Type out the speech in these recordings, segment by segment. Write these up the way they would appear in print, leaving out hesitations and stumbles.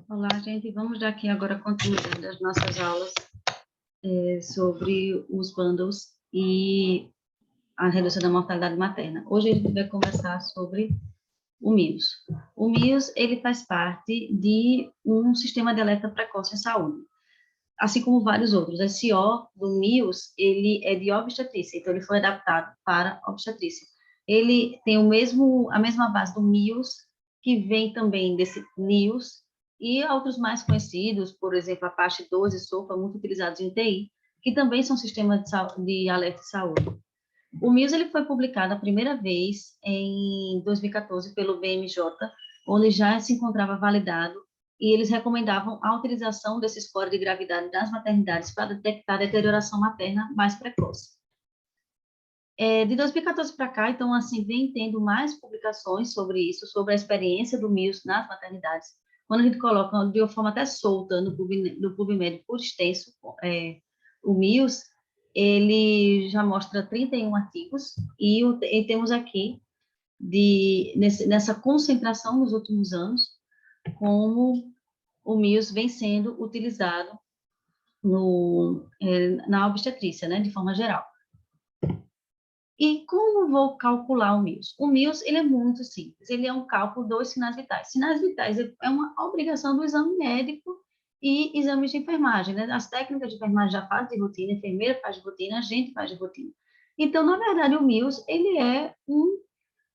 Olá, gente. Vamos dar aqui agora continuidade às nossas aulas sobre os bundles e a redução da mortalidade materna. Hoje a gente vai conversar sobre o MIUS. O MIUS, ele faz parte de um sistema de alerta precoce em saúde, assim como vários outros. Esse O do MIUS, ele é de obstetrícia, então ele foi adaptado para obstetrícia. Ele tem a mesma base do MIUS, que vem também desse NIUS, e outros mais conhecidos, por exemplo, a PAST 12 e SOFA, muito utilizados em UTI, que também são sistemas de alerta de saúde. O MIUS ele foi publicado a primeira vez em 2014 pelo BMJ, onde já se encontrava validado e eles recomendavam a utilização desse score de gravidade das maternidades para detectar deterioração materna mais precoce. De 2014 para cá, então, assim, vem tendo mais publicações sobre isso, sobre a experiência do MIUS nas maternidades. Quando a gente coloca de uma forma até solta no PubMed por extenso, o MIUS, ele já mostra 31 artigos, e temos aqui, nessa concentração nos últimos anos, como o MIUS vem sendo utilizado na obstetrícia, né, de forma geral. E como vou calcular o MIUS? O MIUS, ele é muito simples, ele é um cálculo dos sinais vitais. Sinais vitais é uma obrigação do exame médico e exames de enfermagem, né? As técnicas de enfermagem já fazem de rotina, a enfermeira faz de rotina, a gente faz de rotina. Então, na verdade, o MIUS, ele é um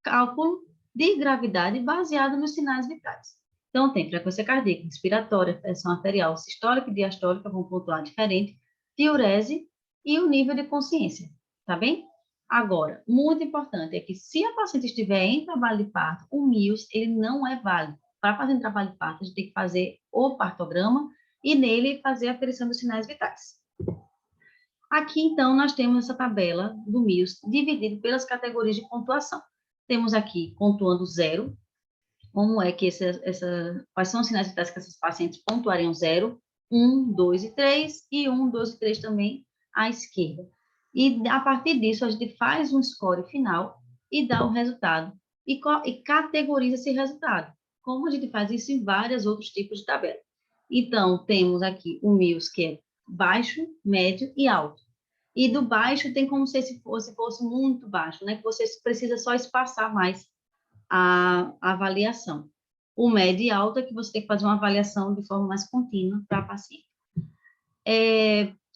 cálculo de gravidade baseado nos sinais vitais. Então, tem frequência cardíaca, respiratória, pressão arterial, sistólica e diastólica, vão pontuar diferente, diurese e o nível de consciência, tá bem? Agora, muito importante é que se a paciente estiver em trabalho de parto, o MIUS, ele não é válido. Para fazer um trabalho de parto, a gente tem que fazer o partograma e nele fazer a aferição dos sinais vitais. Aqui, então, nós temos essa tabela do MIUS dividido pelas categorias de pontuação. Temos aqui pontuando 0, como é que quais são os sinais vitais que esses pacientes pontuariam 0, 1, 2 e 3, e 1, 2 e 3 também à esquerda. E a partir disso, a gente faz um score final e dá o resultado, e categoriza esse resultado, como a gente faz isso em vários outros tipos de tabela. Então, temos aqui o MIUS, que é baixo, médio e alto. E do baixo tem como se fosse muito baixo, né? Que você precisa só espaçar mais a avaliação. O médio e alto é que você tem que fazer uma avaliação de forma mais contínua para a paciente.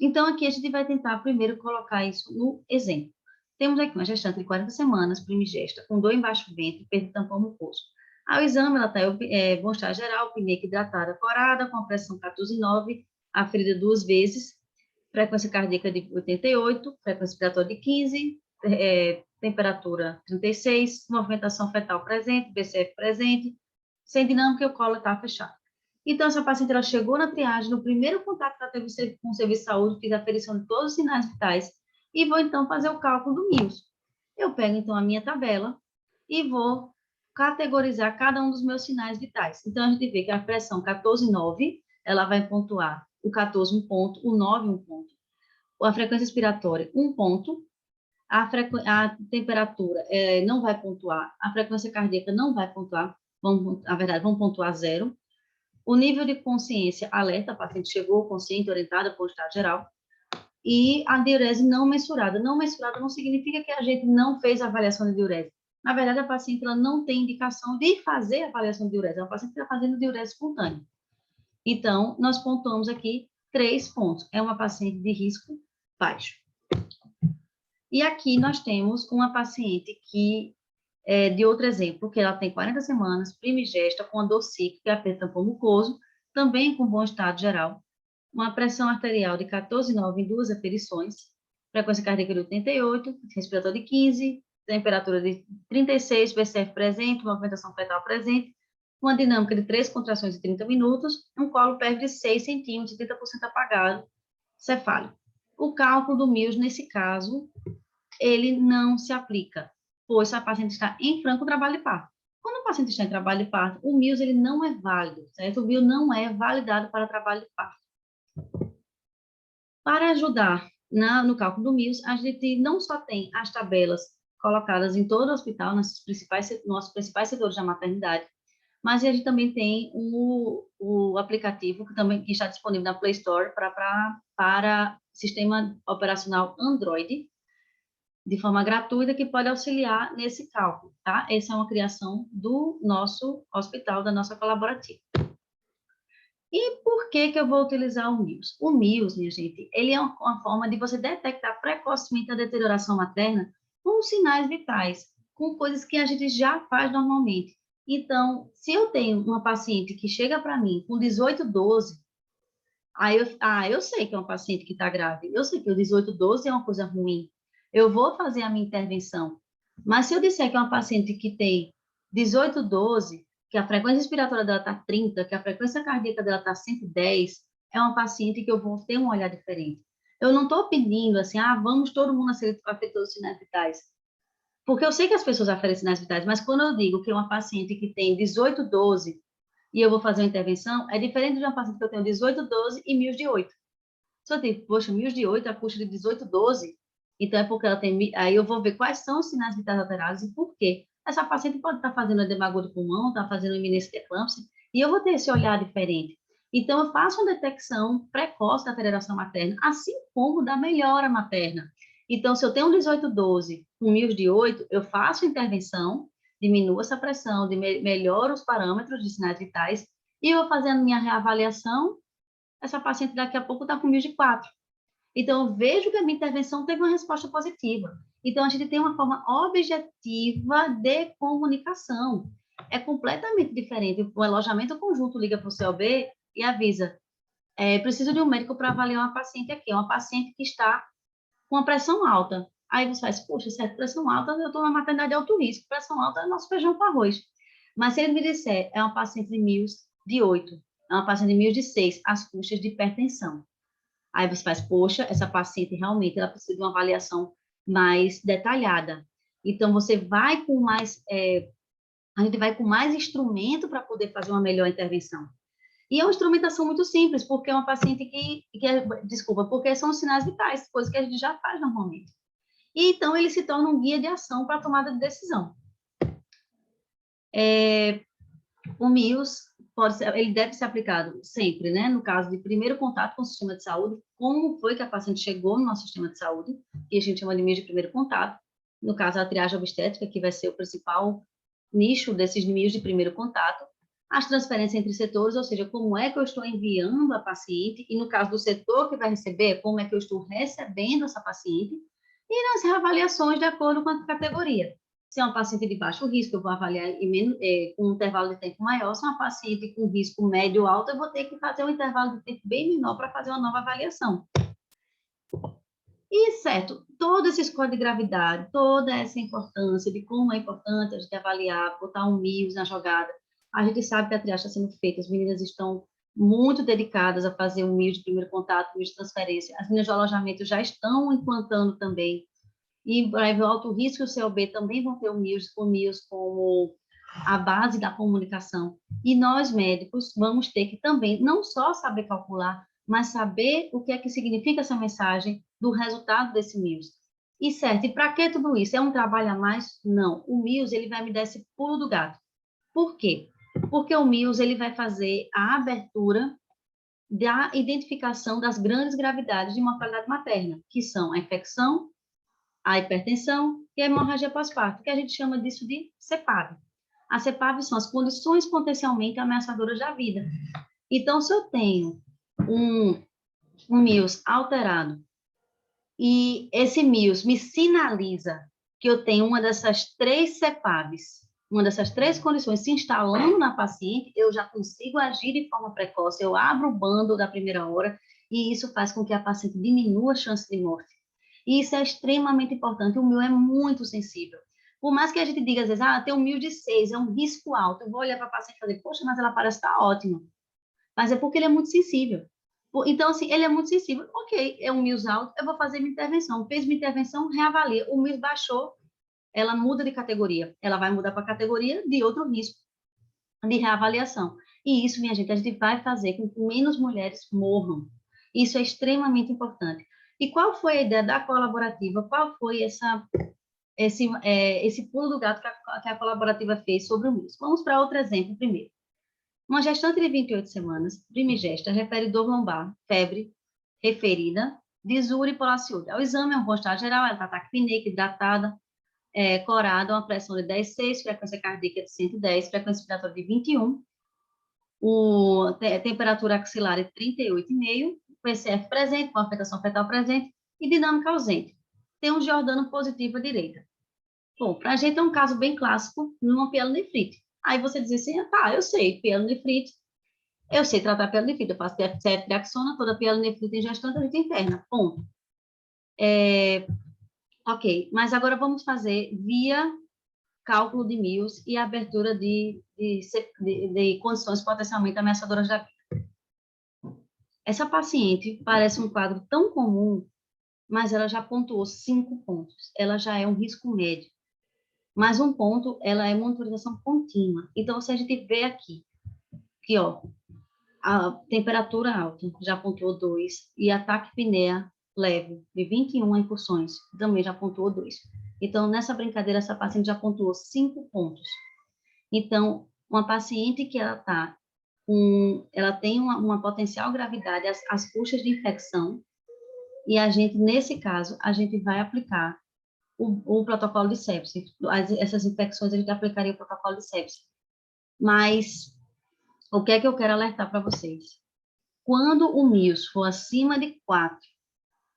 Então, aqui a gente vai tentar primeiro colocar isso no exemplo. Temos aqui uma gestante de 40 semanas, primigesta, com dor embaixo do ventre, perda de tampão mucoso. Ao exame, ela está bom estado geral, pneuca hidratada, corada, com a pressão 14,9, aferida 2 vezes, frequência cardíaca de 88, frequência respiratória de 15, temperatura 36, movimentação fetal presente, BCF presente, sem dinâmica e o colo está fechado. Então, essa paciente ela chegou na triagem, no primeiro contato que ela teve com o serviço de saúde, fiz a aferição de todos os sinais vitais e vou, então, fazer o cálculo do MIUS. Eu pego, então, a minha tabela e vou categorizar cada um dos meus sinais vitais. Então, a gente vê que a pressão 14,9, ela vai pontuar o 14 um ponto, o 9 um ponto. A frequência respiratória, 1 ponto. A temperatura não vai pontuar. A frequência cardíaca não vai pontuar. Na verdade, vão pontuar 0. O nível de consciência, alerta, a paciente chegou consciente, orientada por estado geral. E a diurese não mensurada. Não mensurada não significa que a gente não fez a avaliação de diurese. Na verdade, a paciente ela não tem indicação de fazer a avaliação de diurese. É uma paciente que está fazendo diurese espontânea. Então, nós pontuamos aqui 3 pontos. É uma paciente de risco baixo. E aqui nós temos uma paciente que, de outro exemplo, que ela tem 40 semanas, primigesta, com a dor cíclica, aperto tampão mucoso, também com bom estado geral, uma pressão arterial de 14,9 em 2 aferições, frequência cardíaca de 88, respiratório de 15, temperatura de 36, BCF presente, movimentação fetal presente, uma dinâmica de 3 contrações em 30 minutos, um colo PEV de 6 centímetros, 30% apagado, cefálico. O cálculo do MIUS, nesse caso, ele não se aplica, pois a paciente está em franco trabalho de parto. Quando o paciente está em trabalho de parto, o MIUS ele não é válido, certo? O MIUS não é validado para trabalho de parto. Para ajudar no cálculo do MIUS, a gente não só tem as tabelas colocadas em todo o hospital, nossos principais setores da maternidade, mas a gente também tem o aplicativo que está disponível na Play Store para sistema operacional Android, de forma gratuita, que pode auxiliar nesse cálculo, tá? Essa é uma criação do nosso hospital, da nossa colaborativa. E por que eu vou utilizar o MIUS? O MIUS, minha gente, ele é uma forma de você detectar precocemente a deterioração materna com sinais vitais, com coisas que a gente já faz normalmente. Então, se eu tenho uma paciente que chega para mim com 18, 12, eu sei que é uma paciente que está grávida, eu sei que o 18, 12 é uma coisa ruim, eu vou fazer a minha intervenção. Mas se eu disser que é uma paciente que tem 18, 12, que a frequência respiratória dela está 30, que a frequência cardíaca dela está 110, é uma paciente que eu vou ter um olhar diferente. Eu não estou pedindo assim, vamos todo mundo afetar os sinais vitais. Porque eu sei que as pessoas aferem sinais vitais, mas quando eu digo que é uma paciente que tem 18, 12 e eu vou fazer uma intervenção, é diferente de uma paciente que eu tenho 18, 12 e MIUS de 8. Se eu digo, poxa, MIUS de 8, a custa de 18, 12, então é porque ela tem. Aí eu vou ver quais são os sinais vitais alterados e por quê. Essa paciente pode estar fazendo edema agudo do pulmão, está fazendo iminência de eclâmpsia, e eu vou ter esse olhar diferente. Então, eu faço uma detecção precoce da aceleração materna, assim como da melhora materna. Então, se eu tenho um 18, 12, um MIUS de 8, eu faço intervenção, diminuo essa pressão, melhoro os parâmetros de sinais vitais, e eu vou fazendo minha reavaliação, essa paciente daqui a pouco está com MIUS de 4. Então, eu vejo que a minha intervenção teve uma resposta positiva. Então, a gente tem uma forma objetiva de comunicação. É completamente diferente. O alojamento conjunto liga para o COB e avisa, preciso de um médico para avaliar uma paciente aqui. É uma paciente que está com a pressão alta. Aí você faz, poxa, certo, pressão alta, eu estou na maternidade de alto risco. Pressão alta é nosso feijão com arroz. Mas se ele me disser, é uma paciente de MIUS de 8, é uma paciente de MIUS de 6, as custas de hipertensão. Aí você faz, poxa, essa paciente realmente ela precisa de uma avaliação mais detalhada. Então, você vai com mais, a gente vai com mais instrumento para poder fazer uma melhor intervenção. E é uma instrumentação muito simples, porque é uma paciente desculpa, porque são os sinais vitais, coisas que a gente já faz normalmente. E então, ele se torna um guia de ação para a tomada de decisão. O MIUS ele deve ser aplicado sempre, né? No caso de primeiro contato com o sistema de saúde, como foi que a paciente chegou no nosso sistema de saúde, que a gente chama de MIUS de primeiro contato. No caso, a triagem obstétrica, que vai ser o principal nicho desses MIUS de primeiro contato. As transferências entre setores, ou seja, como é que eu estou enviando a paciente, e no caso do setor que vai receber, como é que eu estou recebendo essa paciente, e nas reavaliações de acordo com a categoria. Se é uma paciente de baixo risco, eu vou avaliar com um intervalo de tempo maior. Se é uma paciente com risco médio alto, eu vou ter que fazer um intervalo de tempo bem menor para fazer uma nova avaliação. E, certo, todo esse score de gravidade, toda essa importância de como é importante a gente avaliar, botar um MIUS na jogada, a gente sabe que a triagem está sendo feita, as meninas estão muito dedicadas a fazer um MIUS de primeiro contato, MIUS de transferência, as meninas de alojamento já estão implantando também, e o alto risco e o COB também vão ter o MIUS como a base da comunicação. E nós, médicos, vamos ter que também não só saber calcular, mas saber o que é que significa essa mensagem do resultado desse MIUS. E certo, e para que tudo isso? É um trabalho a mais? Não. O MIUS, ele vai me dar esse pulo do gato. Por quê? Porque o MIUS, ele vai fazer a abertura da identificação das grandes gravidades de mortalidade materna, que são a infecção, a hipertensão e a hemorragia pós-parto, que a gente chama disso de CEPAV. A CEPAV são as condições potencialmente ameaçadoras da vida. Então, se eu tenho um MIUS alterado e esse MIUS me sinaliza que eu tenho uma dessas três CEPAVs, uma dessas três condições se instalando na paciente, eu já consigo agir de forma precoce, eu abro o bando da primeira hora e isso faz com que a paciente diminua a chance de morte. E isso é extremamente importante. O MIUS é muito sensível. Por mais que a gente diga, às vezes, tem um MIUS de 6, é um risco alto. Eu vou olhar para a paciente e fazer, poxa, mas ela parece estar ótima. Mas é porque ele é muito sensível. Então, assim, ele é muito sensível. Ok, é um MIUS alto, eu vou fazer minha intervenção. Fez minha intervenção, reavalia. O MIUS baixou, ela muda de categoria. Ela vai mudar para a categoria de outro risco, de reavaliação. E isso, minha gente, a gente vai fazer com que menos mulheres morram. Isso é extremamente importante. E qual foi a ideia da colaborativa? Qual foi esse pulo do gato que a colaborativa fez sobre o MIUS. Vamos para outro exemplo primeiro. Uma gestante de 28 semanas, primigesta, refere dor lombar, febre, referida, disúria e polaciúria. Ao exame é um bom estado geral, ela está taquipneica, hidratada, corada, uma pressão de 10,6, frequência cardíaca de 110, frequência respiratória de 21, temperatura axilar de 38,5, PCF presente, com afetação fetal presente e dinâmica ausente. Tem um Giordano positivo à direita. Bom, para a gente é um caso bem clássico numa pielonefrite. Aí você diz assim, tá, eu sei, pielonefrite, eu sei tratar pielonefrite, eu faço ceftriaxona, toda pielonefrite em gestante, a gente interna, ponto. Ok, mas agora vamos fazer via cálculo de MIUS e abertura de condições potencialmente ameaçadoras da vida. Essa paciente parece um quadro tão comum, mas ela já pontuou 5 pontos. Ela já é um risco médio. Mas um ponto, ela é monitorização contínua. Então, se a gente vê aqui, que ó, a temperatura alta já pontuou 2, e a taquipneia leve, de 21 incursões, também já pontuou 2. Então, nessa brincadeira, essa paciente já pontuou 5 pontos. Então, uma paciente que ela tem uma potencial gravidade às custas de infecção, e a gente, nesse caso, a gente vai aplicar o protocolo de sepse. Essas infecções, a gente aplicaria o protocolo de sepse. Mas, o que é que eu quero alertar para vocês? Quando o MIUS for acima de 4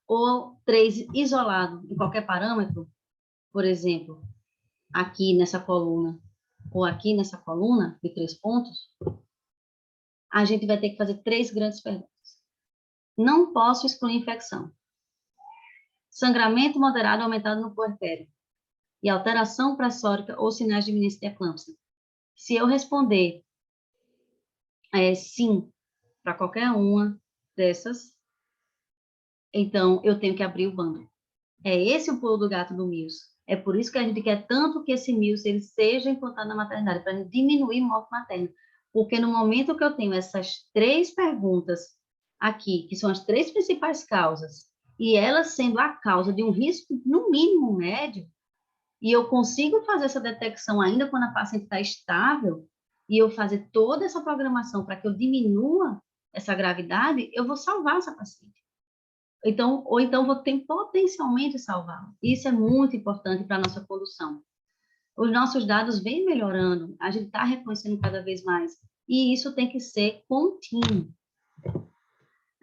ou 3 isolado em qualquer parâmetro, por exemplo, aqui nessa coluna ou aqui nessa coluna de 3 pontos, a gente vai ter que fazer 3 grandes perguntas. Não posso excluir infecção. Sangramento moderado aumentado no puerpério e alteração pressórica ou sinais de iminência de eclâmpsia. Se eu responder sim para qualquer uma dessas, então eu tenho que abrir o bando. É esse o pulo do gato do MIUS. É por isso que a gente quer tanto que esse MIUS ele seja implantado na maternidade, para diminuir morte materna. Porque no momento que eu tenho essas 3 perguntas aqui, que são as 3 principais causas, e elas sendo a causa de um risco, no mínimo, médio, e eu consigo fazer essa detecção ainda quando a paciente está estável, e eu fazer toda essa programação para que eu diminua essa gravidade, eu vou salvar essa paciente. Então, ou então vou ter potencialmente salvar. Isso é muito importante para a nossa condução. Os nossos dados vêm melhorando, a gente está reconhecendo cada vez mais, e isso tem que ser contínuo.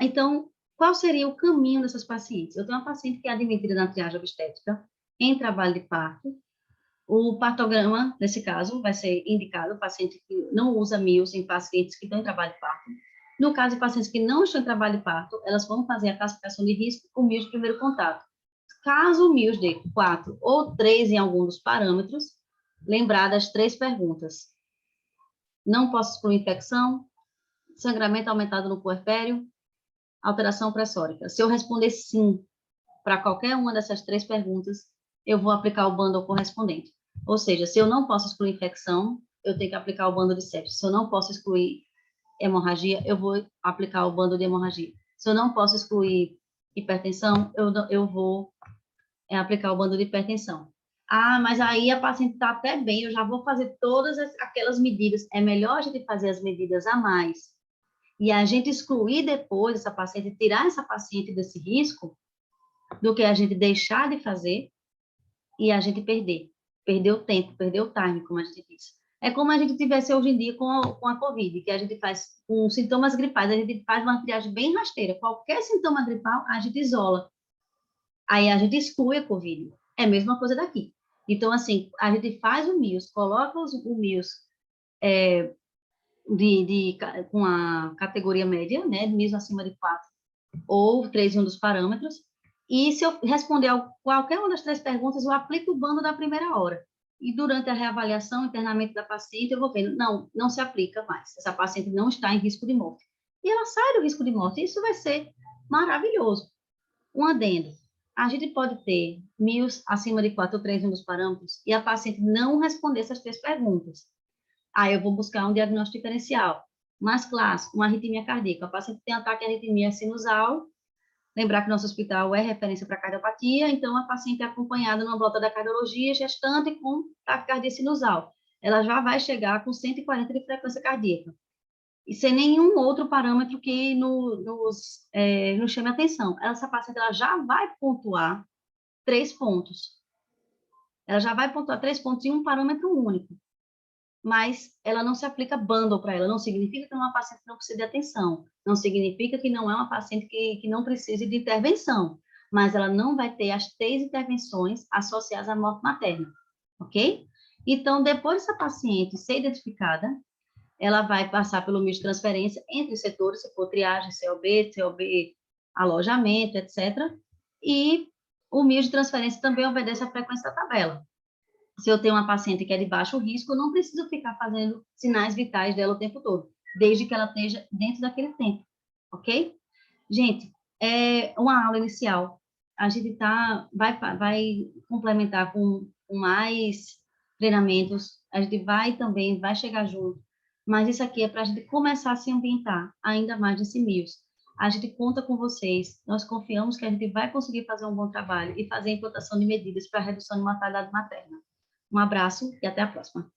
Então, qual seria o caminho dessas pacientes? Eu tenho uma paciente que é admitida na triagem obstétrica, em trabalho de parto. O partograma, nesse caso, vai ser indicado, o paciente que não usa MIUS em pacientes que estão em trabalho de parto. No caso de pacientes que não estão em trabalho de parto, elas vão fazer a classificação de risco com MIUS de primeiro contato. Caso o MIUS dê 4 ou 3 em algum dos parâmetros, lembrar das 3 perguntas. Não posso excluir infecção, sangramento aumentado no puerpério, alteração pressórica. Se eu responder sim para qualquer uma dessas 3 perguntas, eu vou aplicar o bundle correspondente. Ou seja, se eu não posso excluir infecção, eu tenho que aplicar o bundle de sepsis. Se eu não posso excluir hemorragia, eu vou aplicar o bundle de hemorragia. Se eu não posso excluir hipertensão, eu vou aplicar o bundle de hipertensão. Ah, mas aí a paciente está até bem, eu já vou fazer todas aquelas medidas. É melhor a gente fazer as medidas a mais e a gente excluir depois essa paciente, tirar essa paciente desse risco, do que a gente deixar de fazer e a gente perder o tempo, perder o time, como a gente diz. É como a gente tivesse hoje em dia com a COVID, que a gente faz com sintomas gripais, a gente faz uma triagem bem rasteira. Qualquer sintoma gripal, a gente isola. Aí a gente exclui a COVID. É a mesma coisa daqui. Então, assim, a gente faz o MIUS, coloca o MIUS com a categoria média, né, MIUS acima de 4, ou 3 em um dos parâmetros, e se eu responder qualquer uma das 3 perguntas, eu aplico o bando da primeira hora. E durante a reavaliação, internamento da paciente, eu vou vendo, não se aplica mais. Essa paciente não está em risco de morte. E ela sai do risco de morte. Isso vai ser maravilhoso. Um adendo. A gente pode ter MIUS acima de 4 ou 3 em um dos parâmetros e a paciente não responder essas 3 perguntas. Aí eu vou buscar um diagnóstico diferencial. Mais clássico, uma arritmia cardíaca. A paciente tem ataque de arritmia sinusal, Lembrar que nosso hospital é referência para cardiopatia, então a paciente é acompanhada numa volta da cardiologia gestante com taquicardia sinusal. Ela já vai chegar com 140 de frequência cardíaca. E sem nenhum outro parâmetro que nos chame a atenção. Essa paciente ela já vai pontuar 3 pontos. Ela já vai pontuar 3 pontos em um parâmetro único. Mas ela não se aplica bundle para ela. Não significa que é uma paciente que não precisa de atenção. Não significa que não é uma paciente que não precise de intervenção. Mas ela não vai ter as 3 intervenções associadas à morte materna. Ok? Então, depois dessa paciente ser identificada, ela vai passar pelo meio de transferência entre setores, se for triagem, COB, alojamento, etc. E o meio de transferência também obedece à frequência da tabela. Se eu tenho uma paciente que é de baixo risco, eu não preciso ficar fazendo sinais vitais dela o tempo todo, desde que ela esteja dentro daquele tempo, ok? Gente, é uma aula inicial. A gente vai complementar com mais treinamentos. A gente vai chegar junto. Mas isso aqui é para a gente começar a se ambientar ainda mais nesse MIUS. A gente conta com vocês. Nós confiamos que a gente vai conseguir fazer um bom trabalho e fazer a implantação de medidas para a redução de mortalidade materna. Um abraço e até a próxima.